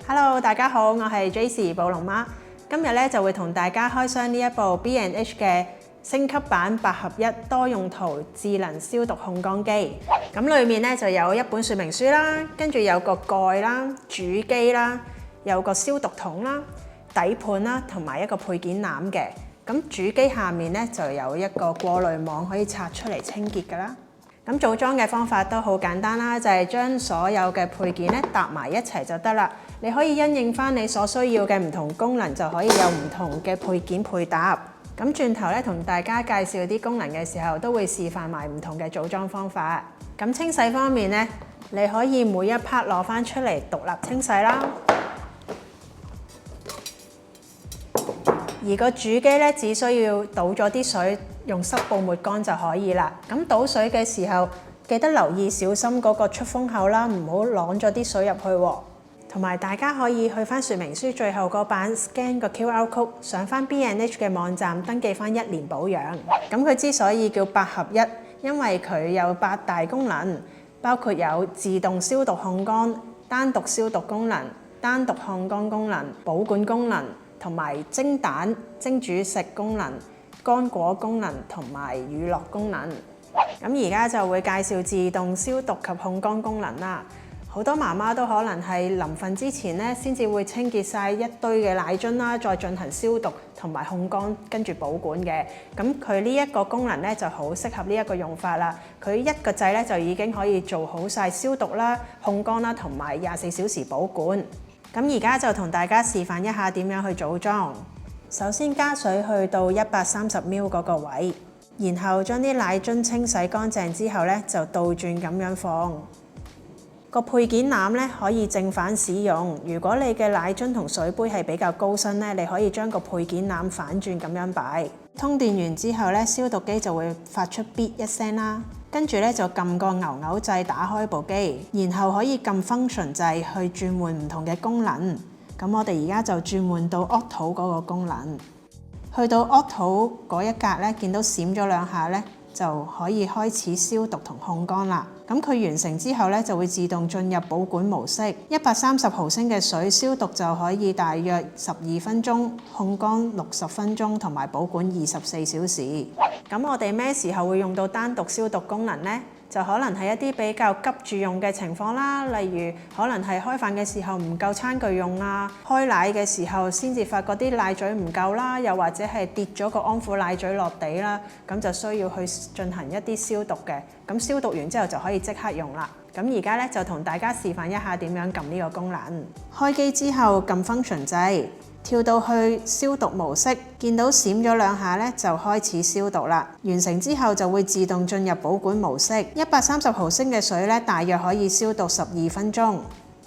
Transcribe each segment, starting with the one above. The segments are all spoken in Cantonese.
Hello， 大家好，我係 Jayce 寶龍媽。今日咧就會同大家開箱呢一部 B&H 嘅升級版8合1多用途智能消毒控乾機。咁裏面咧就有一本說明書啦，跟住有個蓋啦、主機啦，有個消毒筒啦、底盤啦，同埋一個配件籃嘅。咁主機下面咧就有一個過濾網可以拆出嚟清潔㗎啦。咁組裝嘅方法都好簡單啦，就係將所有嘅配件咧搭埋一齊就得啦。你可以因應翻你所需要嘅唔同功能，就可以有唔同嘅配件配搭。咁轉頭咧同大家介紹啲功能嘅時候，都會示範埋唔同嘅組裝方法。咁清洗方面咧，你可以每一 part 攞翻出嚟獨立清洗啦。而個主機咧，只需要倒咗啲水，用濕布抹乾就可以啦。咁倒水嘅時候，記得留意小心嗰個出風口啦，唔好啷咗啲水入去喎。同埋大家可以去翻說明書最後嗰版 scan 個 QR code， 上翻 B&H 嘅網站登記翻1年保養。咁佢之所以叫8合1，因為佢有8大功能，包括有自動消毒控乾、單獨消毒功能、單獨控乾功能、保管功能，同埋蒸蛋、蒸煮食功能、乾果功能同埋乳酪功能。咁而家就會介紹自動消毒及控乾功能啦。好多媽媽都可能係臨瞓之前咧，先至會清潔晒一堆嘅奶樽啦，再進行消毒同埋控乾，跟住保管嘅。咁佢呢一個功能咧就好適合呢一個用法啦。佢一個掣咧就已經可以做好晒消毒啦、控乾啦，同埋24小時保管。咁而家就同大家示範一下點樣去組裝。首先加水去到130ml 嗰個位，然後將啲奶樽清洗乾淨之後咧，就倒轉咁樣放。個配件籃咧可以正反使用。如果你嘅奶樽同水杯係比較高身咧，你可以將個配件籃反轉咁樣擺。通電完之後咧，消毒機就會發出嗶一聲啦。跟住咧就撳個牛牛掣打開部機，然後可以撳 function 掣去轉換唔同嘅功能。咁我哋而家就轉換到 auto 嗰個功能。去到 auto 嗰一格咧，見到閃咗2下咧，就可以開始消毒同控乾啦。咁佢完成之後咧，就會自動進入保管模式。130毫升嘅水消毒就可以大約12分鐘，控乾60分鐘，同埋保管24小時。咁我哋咩時候會用到單獨消毒功能呢？就可能係一啲比較急住用嘅情況啦，例如可能係開飯嘅時候唔夠餐具用啊，開奶嘅時候先至發覺啲奶嘴唔夠啦，又或者係跌咗個安撫奶嘴落地啦，咁就需要去進行一啲消毒嘅。咁消毒完之後就可以即刻用啦。咁而家咧就同大家示範一下點樣撳呢個功能。開機之後撳 function 掣，跳到去消毒模式，見到閃咗2下咧，就開始消毒啦。完成之後就會自動進入保管模式。130毫升嘅水咧，大約可以消毒12分鐘，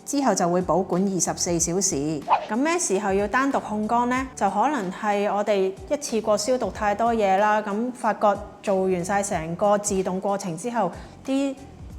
之後就會保管24小時。咁咩時候要單獨控乾呢？就可能係我哋一次過消毒太多嘢啦，咁發覺做完晒成個自動過程之後，啲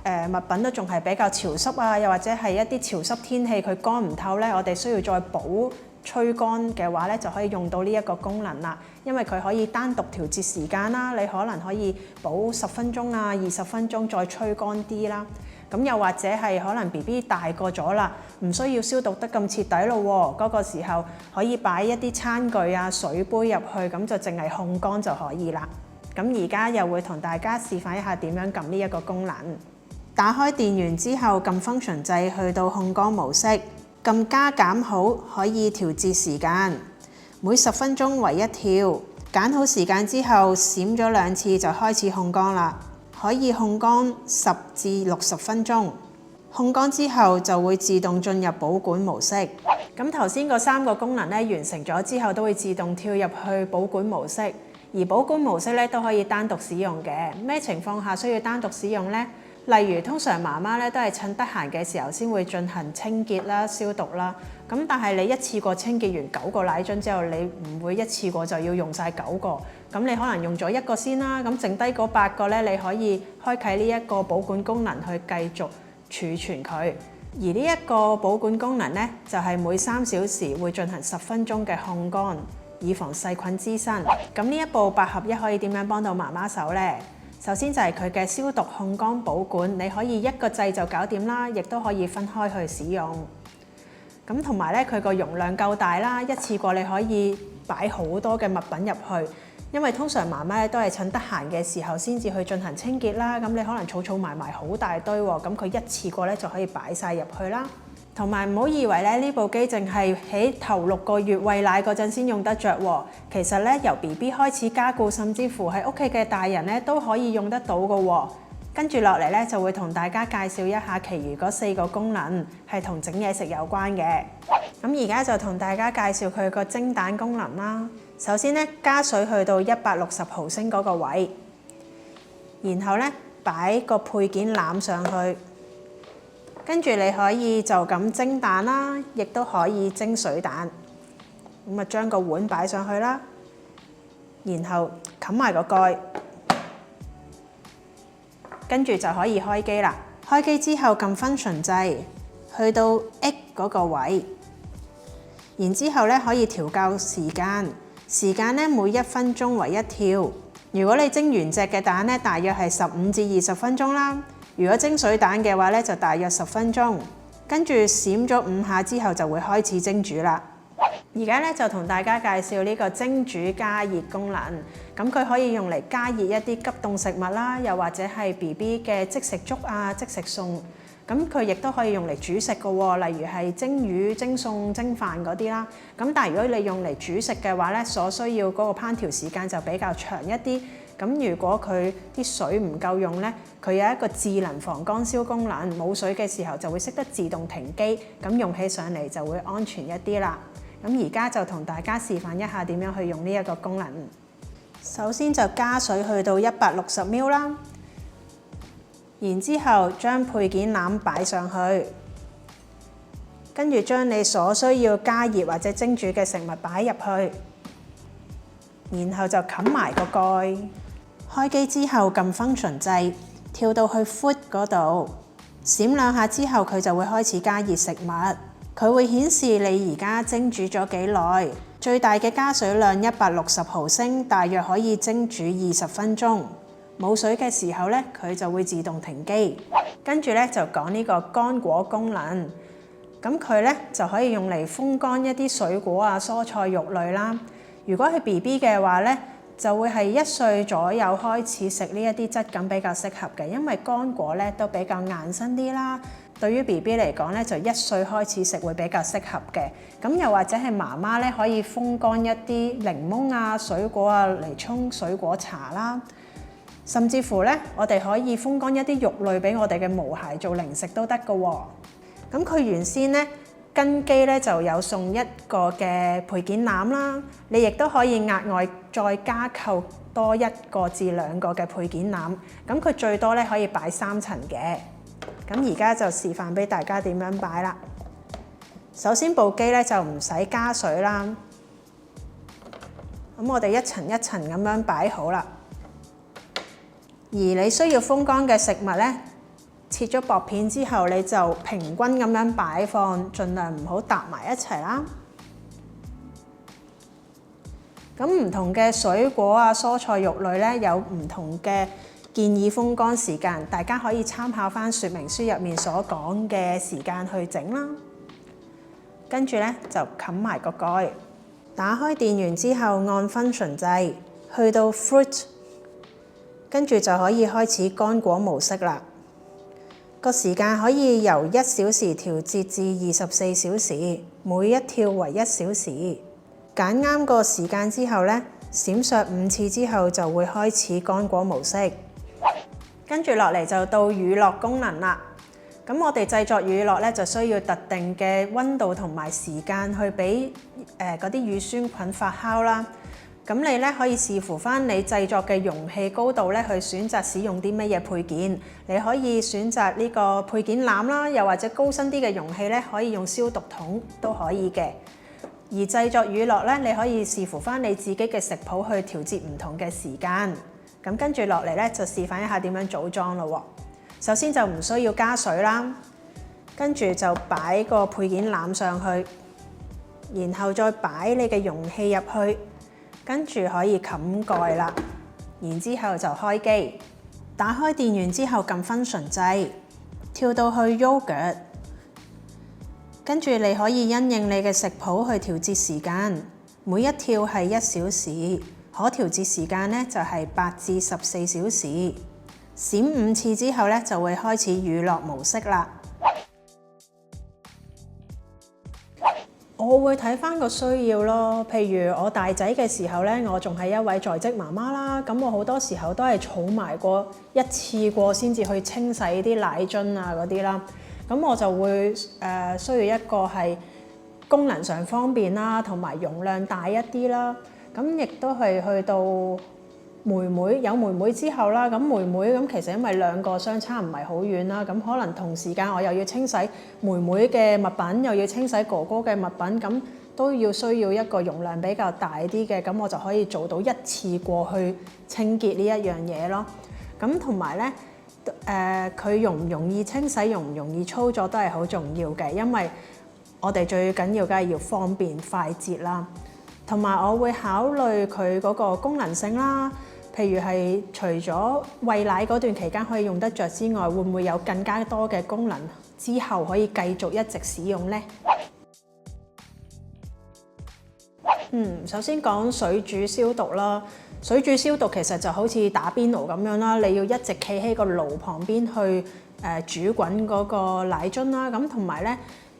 物品都仲係比較潮濕啊，又或者係一啲潮濕天氣佢乾唔透咧，我哋需要再補吹乾嘅話咧，就可以用到呢一個功能啦。因為佢可以單獨調節時間啦，你可能可以補10分鐘啊、20分鐘再吹乾啲啦。咁又或者係可能 BB 大個咗啦，唔需要消毒得咁徹底咯喎，嗰個時候可以擺一啲餐具啊、水杯入去，咁就淨係控乾就可以啦。咁而家又會同大家示範一下點樣撳呢一個功能。打開電源之後，撳 function 掣去到控乾模式，撳加減號可以調節時間，每10分鐘為1跳。揀好時間之後，閃咗2次就開始控乾啦，可以控乾10至60分鐘。控乾之後就會自動進入保管模式。咁頭先嗰3個功能咧完成咗之後，都會自動跳入去保管模式。而保管模式咧都可以單獨使用嘅。咩情況下需要單獨使用呢？例如通常媽媽咧都係趁得閒嘅時候先會進行清潔啦、消毒啦。咁但係你一次過清潔完9個奶樽之後，你唔會一次過就要用晒9個。咁你可能用咗1個先啦，咁剩低嗰8個咧，你可以開啟呢一個保管功能去繼續儲存佢。而呢一個保管功能咧，就係每3小時會進行10分鐘嘅控乾，以防細菌滋生。咁呢一部8合1可以點樣幫到媽媽手呢？首先就係佢嘅消毒控乾保管，你可以一個掣就搞掂啦，亦都可以分開去使用。咁同埋咧，佢個容量夠大啦，一次過你可以擺好多嘅物品入去。因為通常媽媽咧都係趁得閒嘅時候先至去進行清潔啦，咁你可能儲埋好大堆喎，咁佢一次過咧就可以擺晒入去啦。同埋唔好以為咧呢部機淨係喺頭6個月餵奶嗰陣先用得着喎，其實咧由 BB 開始加固，甚至乎喺屋企嘅大人咧都可以用得到㗎喎。跟住落嚟咧，就會同大家介紹一下其餘嗰4個功能係同整嘢食有關嘅。咁而家就同大家介紹佢個蒸蛋功能啦。首先咧，加水去到160毫升嗰個位，然後咧擺個配件攬上去，跟住你可以就咁蒸蛋啦，亦都可以蒸水蛋。咁啊，將個碗擺上去啦，然後冚埋個蓋。跟住就可以開機啦。開機之後撳 function 掣，去到 X 嗰個位，然之後咧可以調校時間。時間咧每1分鐘為1跳。如果你蒸原隻嘅蛋咧，大約係15至20分鐘啦。如果蒸水蛋嘅話咧，就大約10分鐘。跟住閃咗5下之後就會開始蒸煮啦。而家咧就同大家介紹呢個蒸煮加熱功能，咁佢可以用嚟加熱一啲急凍食物啦，又或者係 BB 嘅即食粥啊、即食餸，咁佢亦都可以用嚟煮食嘅喎，例如係蒸魚、蒸餸、蒸飯嗰啲啦。咁但係如果你用嚟煮食嘅話咧，所需要嗰個烹調時間就比較長一啲。咁如果佢啲水唔夠用咧，佢有一個智能防乾燒功能，冇水嘅時候就會識得自動停機，咁用起上嚟就會安全一啲啦。咁而家就同大家示範一下點樣去用呢一個功能。首先就加水去到160ml啦，然之後將配件籃擺上去，跟住將你所需要加熱或者蒸煮嘅食物擺入去，然後就冚埋個蓋。開機之後撳 function 掣，跳到去 food 嗰度，閃2下之後佢就會開始加熱食物。佢會顯示你而家蒸煮咗幾耐，最大嘅加水量160毫升，大約可以蒸煮20分鐘。冇水嘅時候咧，佢就會自動停機。跟住咧就講呢個乾果功能，咁佢咧就可以用嚟風乾一啲水果啊、蔬菜肉類啦。如果係 BB 嘅話咧，就會係1歲左右開始食呢一啲質感比較適合嘅，因為乾果咧都比較硬身啲啦。對於 BB 嚟講咧，就1歲開始食會比較適合嘅。咁又或者係媽媽咧，可以風乾一啲檸檬啊、水果啊嚟沖水果茶啦。甚至乎咧，我哋可以風乾一啲肉類俾我哋嘅毛孩做零食都得㗎喎。咁佢原先咧跟機咧就有送1個嘅配件籃啦，你亦都可以額外再加購多1個至2個嘅配件籃。咁佢最多咧可以擺3層嘅。咁而家就示範俾大家點樣擺啦。首先部機咧就唔使加水啦。咁我哋一層一層咁樣擺好啦。而你需要風乾嘅食物咧，切咗薄片之後，你就平均咁樣擺放，盡量唔好搭埋一齊啦。咁唔同嘅水果啊、蔬菜肉類咧，有唔同嘅建議風乾時間，大家可以參考返說明書入面所講嘅時間去整啦。跟住咧就冚埋個蓋，打開電源之後按 function 掣，去到 fruit， 跟住就可以開始乾果模式啦。個時間可以由1小時調節至24小時，每一跳為1小時。揀啱個時間之後咧，閃爍5次之後就會開始乾果模式。跟住落嚟就到乳酪功能啦。咁我哋製作乳酪咧就需要特定嘅溫度同埋時間去俾嗰啲乳酸菌發酵啦。咁你咧可以視乎翻你製作嘅容器高度咧去選擇使用啲乜嘢配件。你可以選擇呢個配件籃啦，又或者高身啲嘅容器咧可以用消毒桶都可以嘅。而製作乳酪咧，你可以視乎翻你自己嘅食譜去調節唔同嘅時間。咁跟住落嚟咧，就示範一下點樣組裝咯。首先就唔需要加水啦，跟住就擺個配件籃上去，然後再擺你嘅容器入去，跟住可以冚蓋啦。然之後就開機，打開電源之後撳 function 掣，跳到去 yogurt，跟住你可以因應你嘅食譜去調節時間，每一跳係1小時，可調節時間呢就係8至14小時。閃5次之後呢，就會開始乳酪模式啦。我會睇返個需要咯，譬如我大仔嘅時候呢，我仲係一位在職媽媽啦，咁我好多時候都係儲埋過一次過先至去清洗啲奶樽啊嗰啲啦，咁我就會需要一個係功能上方便啦，同埋容量大一啲啦，咁亦都係去到有妹妹之後啦，咁妹妹咁其實因為兩個相差唔係好遠啦，咁可能同時間我又要清洗妹妹嘅物品，又要清洗哥哥嘅物品，咁都需要一個容量比較大啲嘅，咁我就可以做到一次過去清潔呢一樣嘢咯。咁同埋咧，佢容唔容易清洗、容唔容易操作都係好重要嘅，因為我哋最緊要梗係要方便快捷啦。同埋我會考慮佢嗰個功能性啦。譬如係除咗餵奶嗰段期間可以用得着之外，會唔會有更加多嘅功能之後可以繼續一直使用呢？首先講水煮消毒啦。水煮消毒其實就好似打邊爐咁樣啦，你要一直企喺個爐旁邊去煮滾嗰個奶樽啦。咁同埋咧，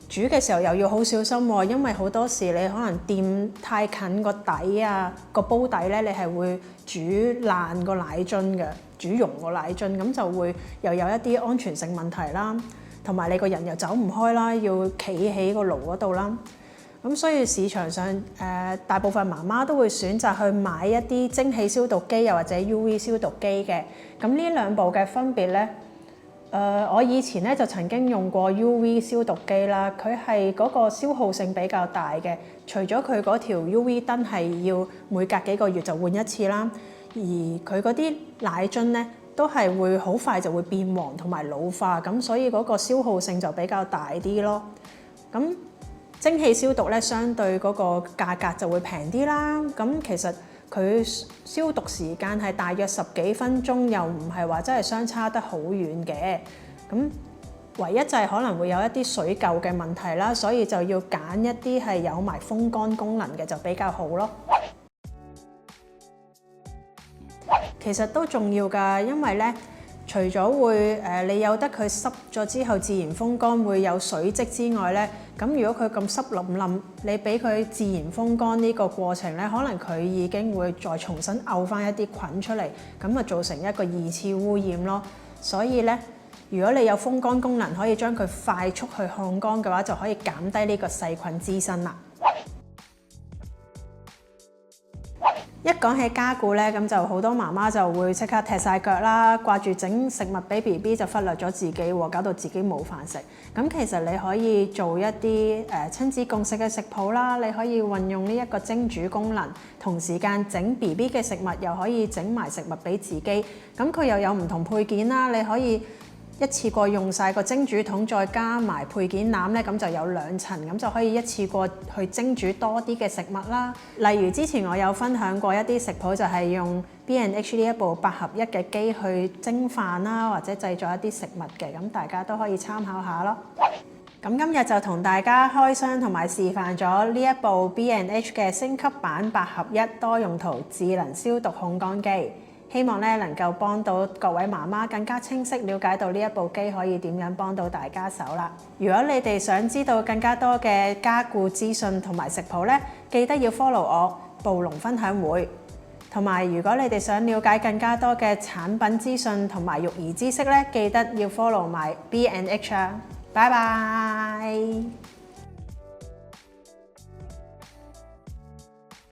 煮嘅時候又要好小心喎，因為好多時你可能掂太近個底啊，個煲底咧，你係會煮爛個奶樽嘅，煮溶個奶樽，咁就會又有一啲安全性問題啦。同埋你個人又走唔開啦，要企喺個爐嗰度啦。咁所以市場上大部分媽媽都會選擇去買一啲蒸汽消毒機又或者 UV 消毒機嘅。咁呢兩部嘅分別咧，我以前咧就曾經用過 UV 消毒機啦，佢係嗰個消耗性比較大嘅。除咗佢嗰條 UV 燈係要每隔幾個月就換一次啦，而佢嗰啲奶樽咧都係會好快就會變黃同埋老化，咁所以嗰個消耗性就比較大啲咯。咁蒸汽消毒咧，相對嗰個價格就會平啲啦。咁其實佢消毒時間係大約10幾分鐘，又唔係話真係相差得好遠嘅。咁唯一就係可能會有一啲水垢嘅問題啦，所以就要揀一啲係有埋風乾功能嘅就比較好咯。其實都重要㗎，因為咧，除咗會你有得佢濕咗之後自然風乾會有水漬之外咧，咁如果佢咁濕冧冧，你俾佢自然風乾呢個過程咧，可能佢已經會再重新漚翻一啲菌出嚟，咁啊造成一個二次污染咯。所以咧，如果你有風乾功能，可以將佢快速去烘乾嘅話，就可以減低呢個細菌滋生啦。一講起加固咧，咁就好多媽媽就會即刻踢晒腳啦，掛住整食物俾 BB 就忽略咗自己喎，搞到自己冇飯食。咁其實你可以做一啲親子共食嘅食譜啦，你可以運用呢一個蒸煮功能，同時間整 BB 嘅食物，又可以整埋食物俾自己。咁佢又有唔同配件啦，你可以一次過用晒個蒸煮桶，再加埋配件籃咧，咁就有2層，咁就可以一次過去蒸煮多啲嘅食物啦。例如之前我有分享過一啲食譜，就係用 B&H 呢一部8合1嘅機去蒸飯啦，或者製作一啲食物嘅，咁大家都可以參考下咯。咁今日就同大家開箱同埋示範咗呢一部 B&H 嘅升級版8合1多用途智能消毒烘乾機。希望咧能夠幫到各位媽媽更加清晰了解到呢一部機可以點樣幫到大家手啦。如果你哋想知道更加多嘅加固資訊同埋食譜咧，記得要 follow 我暴龍分享會。同埋如果你哋想了解更加多嘅產品資訊同埋育兒知識咧，記得要 follow 埋 B&H 啊。拜拜。